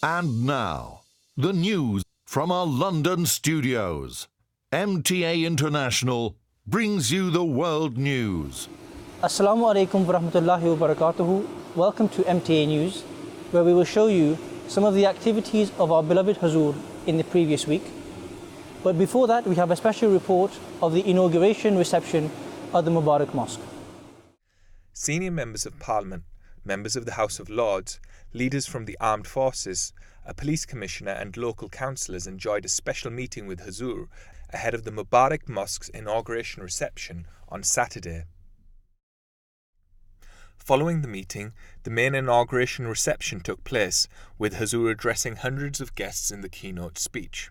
And now, the news from our London studios. MTA International brings you the world news. Assalamu alaikum wa rahmatullahi wa barakatuhu. Welcome to MTA News, where we will show you some of the activities of our beloved Huzoor in the previous week. But before that, we have a special report of the inauguration reception of the Mubarak Mosque. Senior members of Parliament, members of the House of Lords, leaders from the armed forces, a police commissioner and local councillors enjoyed a special meeting with Huzoor ahead of the Mubarak Mosque's inauguration reception on Saturday. Following the meeting, the main inauguration reception took place, with Huzoor addressing hundreds of guests in the keynote speech.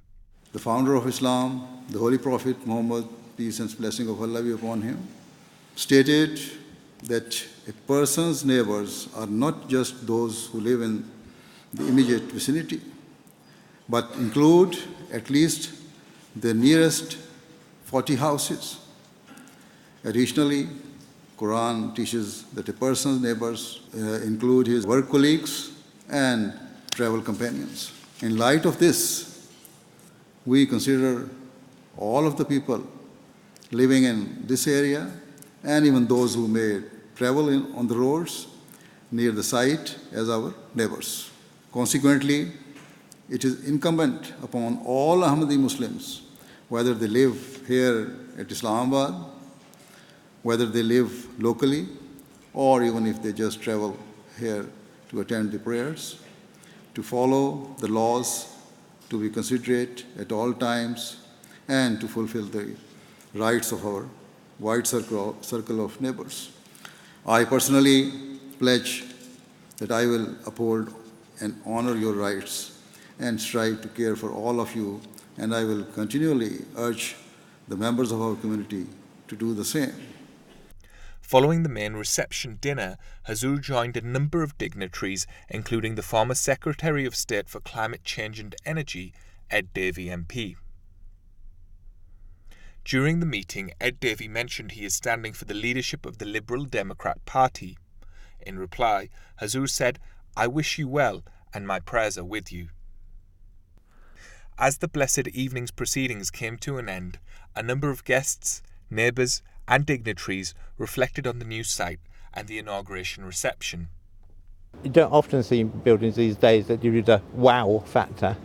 The founder of Islam, the Holy Prophet Muhammad, peace and blessing of Allah be upon him, stated that a person's neighbours are not just those who live in the immediate vicinity, but include at least the nearest 40 houses. Additionally, Quran teaches that a person's neighbours include his work colleagues and travel companions. In light of this, we consider all of the people living in this area and even those who may travel on the roads near the site as our neighbours. Consequently, it is incumbent upon all Ahmadi Muslims, whether they live here at Islamabad, whether they live locally, or even if they just travel here to attend the prayers, to follow the laws, to be considerate at all times, and to fulfill the rights of our wide circle of neighbours. I personally pledge that I will uphold and honour your rights and strive to care for all of you, and I will continually urge the members of our community to do the same. Following the main reception dinner, Huzoor joined a number of dignitaries, including the former Secretary of State for Climate Change and Energy, Ed Davey MP. During the meeting, Ed Davey mentioned he is standing for the leadership of the Liberal Democrat Party. In reply, Huzoor said, "I wish you well, and my prayers are with you." As the blessed evening's proceedings came to an end, a number of guests, neighbours and dignitaries reflected on the new site and the inauguration reception. You don't often see buildings these days that give you the wow factor,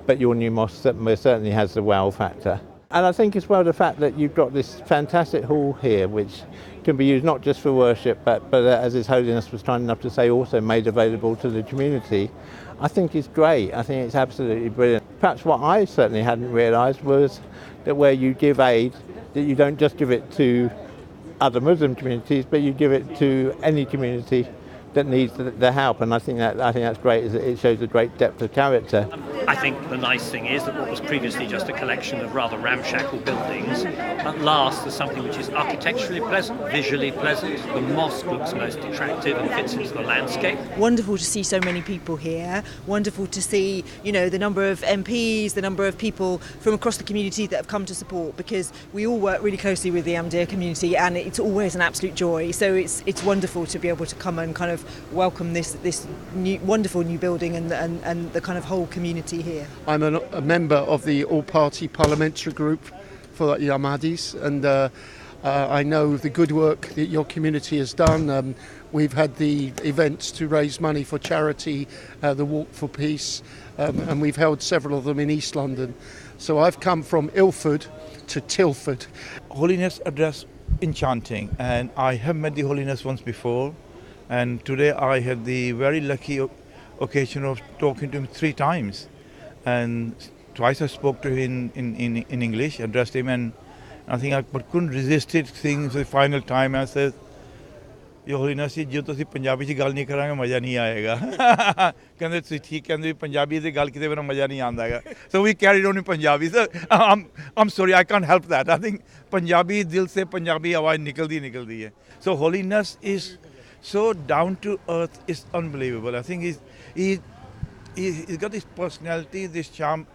but your new mosque certainly has the wow factor. And I think as well the fact that you've got this fantastic hall here which can be used not just for worship but as His Holiness was kind enough to say also made available to the community, I think is great. I think it's absolutely brilliant. Perhaps what I certainly hadn't realised was that where you give aid, that you don't just give it to other Muslim communities, but you give it to any community that needs the help, and I think that's great. It shows a great depth of character. I think the nice thing is that what was previously just a collection of rather ramshackle buildings at last is something which is architecturally pleasant, visually pleasant. The mosque looks most attractive and fits into the landscape. Wonderful to see so many people here. Wonderful to see, the number of MPs, the number of people from across the community that have come to support, because we all work really closely with the Ahmadiyya community, and it's always an absolute joy. So it's wonderful to be able to come and kind of welcome this new, wonderful new building and the kind of whole community here. I'm a member of the all-party parliamentary group for the Ahmadis, and I know the good work that your community has done. We've had the events to raise money for charity, the Walk for Peace, and we've held several of them in East London. So I've come from Ilford to Tilford. Holiness address enchanting, and I have met the Holiness once before. And today I had the very lucky occasion of talking to him 3 times. And twice I spoke to him in English, addressed him, and I think I couldn't resist it, saying the final time I said, Your Holiness, जो तुसी पंजाबी च गल नहीं करांगे मज़ा नहीं आएगा. कहंदे तुसी ठीक कहंदे पंजाबी च गल कीते बिना मज़ा नहीं आंदा हैगा. So we carried on in Punjabi. So I'm sorry, I can't help that. I think Punjabi दिल से पंजाबी आवाज़ निकलती है. So Holiness is so down to earth, is unbelievable. I think he's got this personality, this charm.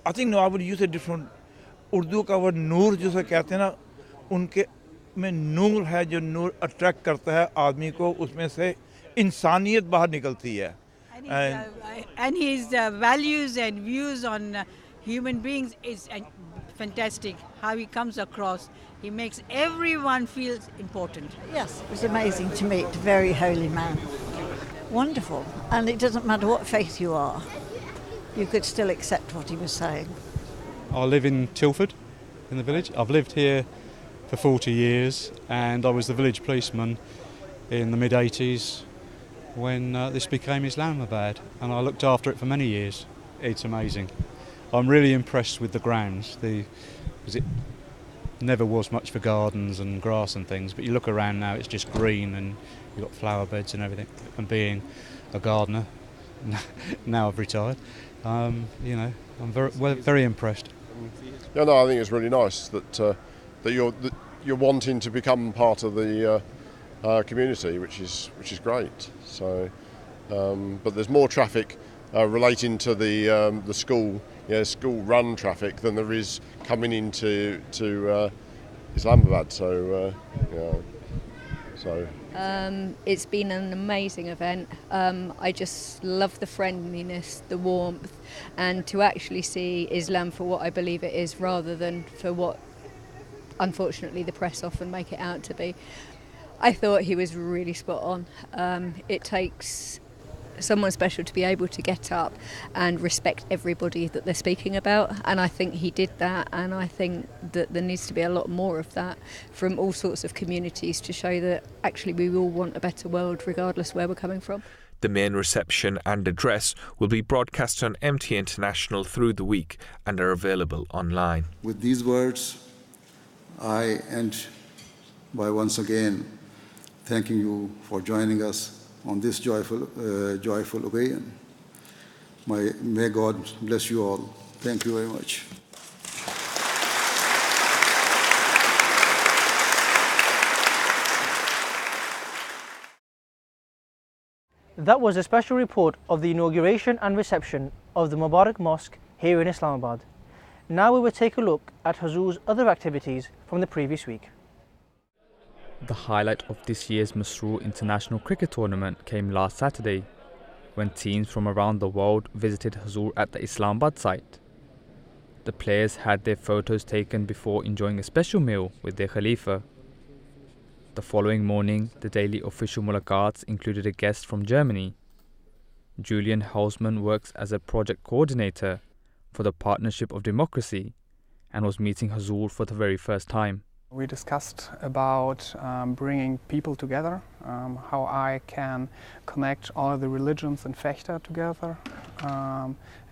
I think I would use a different Urdu का वो नूर जो कहते हैं ना, उनके में नूर है जो नूर अट्रैक्ट करता है आदमी को, उसमें से इंसानियत बाहर निकलती है. And his values and views on human beings is fantastic. How he comes across, he makes everyone feel important. Yes, it was amazing to meet a very holy man. Wonderful. And it doesn't matter what faith you are, you could still accept what he was saying. I live in Tilford, in the village. I've lived here for 40 years, and I was the village policeman in the mid-80s when this became Islamabad, and I looked after it for many years. It's amazing. I'm really impressed with the grounds. Because it never was much for gardens and grass and things, but you look around now, it's just green and you've got flower beds and everything. And being a gardener, now I've retired, I'm very impressed. Yeah, no, I think it's really nice that you're wanting to become part of the community, which is great. So, but there's more traffic relating to the school, school run traffic than there is coming into Islamabad. So, it's been an amazing event. I just love the friendliness, the warmth, and to actually see Islam for what I believe it is rather than for what, unfortunately, the press often make it out to be. I thought he was really spot on. It takes someone special to be able to get up and respect everybody that they're speaking about, and I think he did that, and I think that there needs to be a lot more of that from all sorts of communities to show that actually we all want a better world regardless where we're coming from. The main reception and address will be broadcast on MTA International through the week and are available online. With these words, I end by once again thanking you for joining us on this joyful occasion. May God bless you all. Thank you very much. That was a special report of the inauguration and reception of the Mubarak Mosque here in Islamabad. Now we will take a look at Huzoor's other activities from the previous week. The highlight of this year's Masroor International Cricket Tournament came last Saturday, when teams from around the world visited Huzoor at the Islamabad site. The players had their photos taken before enjoying a special meal with their Khalifa. The following morning, the daily official mulaqats included a guest from Germany. Julian Hausman works as a project coordinator for the Partnership of Democracy and was meeting Huzoor for the very first time. We discussed about bringing people together, how I can connect all the religions and Fechter together,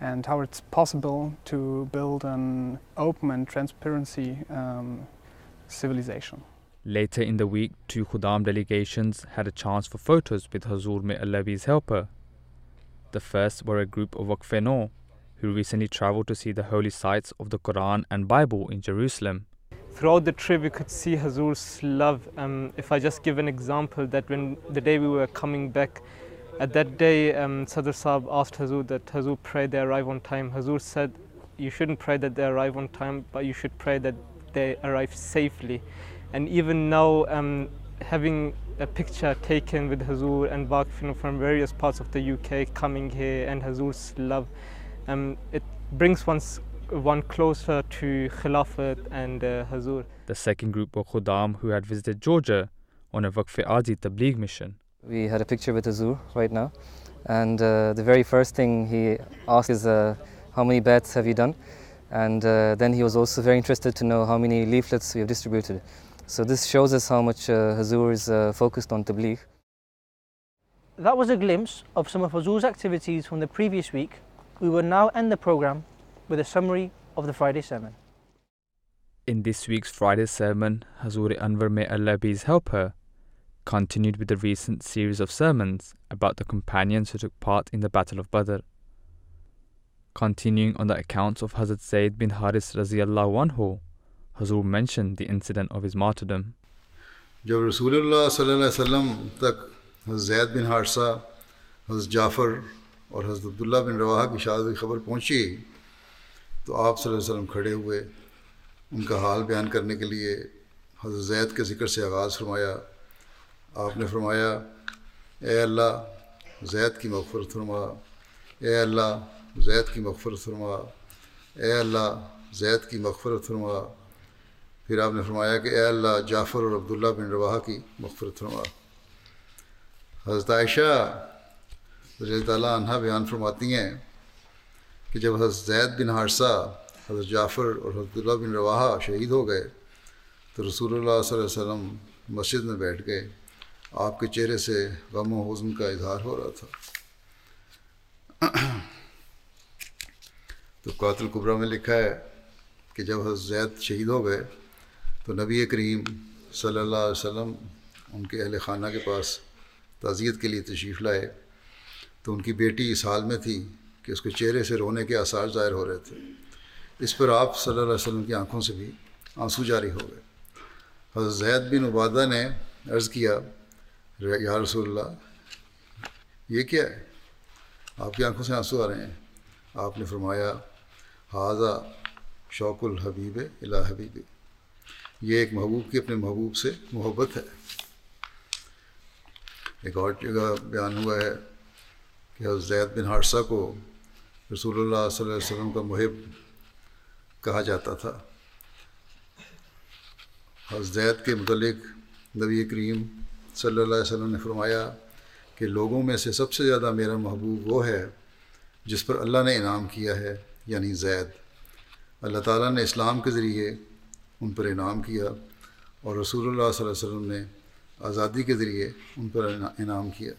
and how it's possible to build an open and transparency civilization. Later in the week, 2 Khuddam delegations had a chance for photos with Huzoor May Allah be his helper. The first were a group of Waqf-e-Nau who recently travelled to see the holy sites of the Quran and Bible in Jerusalem. Throughout the trip, we could see Huzoor's love. If I just give an example, that when the day we were coming back, at that day, Sadr Saab asked Huzoor that Huzoor pray they arrive on time. Huzoor said, you shouldn't pray that they arrive on time, but you should pray that they arrive safely. And even now, having a picture taken with Huzoor and Waqf from various parts of the UK coming here, and Huzoor's love, it brings one closer to Khilafat and Huzoor. The second group were Khuddam who had visited Georgia on a Waqf-e-Azi Tabligh mission. We had a picture with Huzoor right now, and the very first thing he asked is how many bets have you done, and then he was also very interested to know how many leaflets we have distributed. So this shows us how much Huzoor is focused on Tabligh. That was a glimpse of some of Huzoor's activities from the previous week. We will now end the programme with a summary of the Friday sermon. In this week's Friday sermon, Huzoor Anwar May Allah be his helper continued with the recent series of sermons about the companions who took part in the Battle of Badr. Continuing on the accounts of Hazrat Zayd bin Haris Raziyallahu Anhu, Huzoor mentioned the incident of his martyrdom. जब रसूलुल्लाह सल्लल्लाहु अलैहि वसल्लम तक हज़रत ज़ैद बिन हारिसा, हज़रत जाफ़र और हज़रत अब्दुल्लाह बिन रवाहा की शहादत की खबर पहुंची, तो आप सल्लल्लाहु अलैहि वसल्लम खड़े हुए उनका हाल बयान करने के लिए हज़रत ज़ैद के ज़िक्र से आगाज़ फरमाया। आपने फरमाया, ए अल्लाह, زید کی مغفرت فرما، اے اللہ زید کی مغفرت فرما، اے اللہ زید کی مغفرت فرما۔ پھر آپ نے فرمایا کہ اے اللہ جعفر اور عبداللہ بن رواحہ کی مغفرت فرما۔ حضرت عائشہ رضی اللہ تعالیٰ عنہ بیان فرماتی ہیں کہ جب حضرت زید بن حارثہ، حضرت جعفر اور حضرت عبداللہ بن رواحہ شہید ہو گئے تو رسول اللہ صلی اللہ علیہ وسلم مسجد میں بیٹھ گئے، آپ کے چہرے سے غم و حزن کا اظہار ہو رہا تھا۔ تو قاتل کبریٰ میں لکھا ہے کہ جب حضرت زید شہید ہو گئے تو نبی کریم صلی اللہ علیہ وسلم ان کے اہل خانہ کے پاس تعزیت کے لیے تشریف لائے تو ان کی بیٹی اس حال میں تھی کہ اس کے چہرے سے رونے کے آثار ظاہر ہو رہے تھے۔ اس پر آپ صلی اللہ علیہ وسلم کی آنکھوں سے بھی آنسو جاری ہو گئے۔ حضرت زید بن عبادہ نے عرض کیا یا رسول اللہ یہ کیا ہے، آپ کی آنکھوں سے آنسو آ رہے ہیں؟ آپ نے فرمایا ھذا شوق الحبیب الی حبیب، یہ ایک محبوب کی اپنے محبوب سے محبت ہے۔ ایک اور جگہ بیان ہوا ہے کہ حضرت زید بن حارثہ کو رسول اللہ صلی اللہ علیہ وسلم کا محب کہا جاتا تھا۔ حضرت زید کے متعلق نبی کریم صلی اللہ علیہ وسلم نے فرمایا کہ لوگوں میں سے سب سے زیادہ میرا محبوب وہ ہے جس پر اللہ نے انعام کیا ہے، یعنی زید۔ اللہ تعالیٰ نے اسلام کے ذریعے ان پر انعام کیا اور رسول اللہ صلی اللہ علیہ وسلم نے آزادی کے ذریعے ان پر انعام کیا۔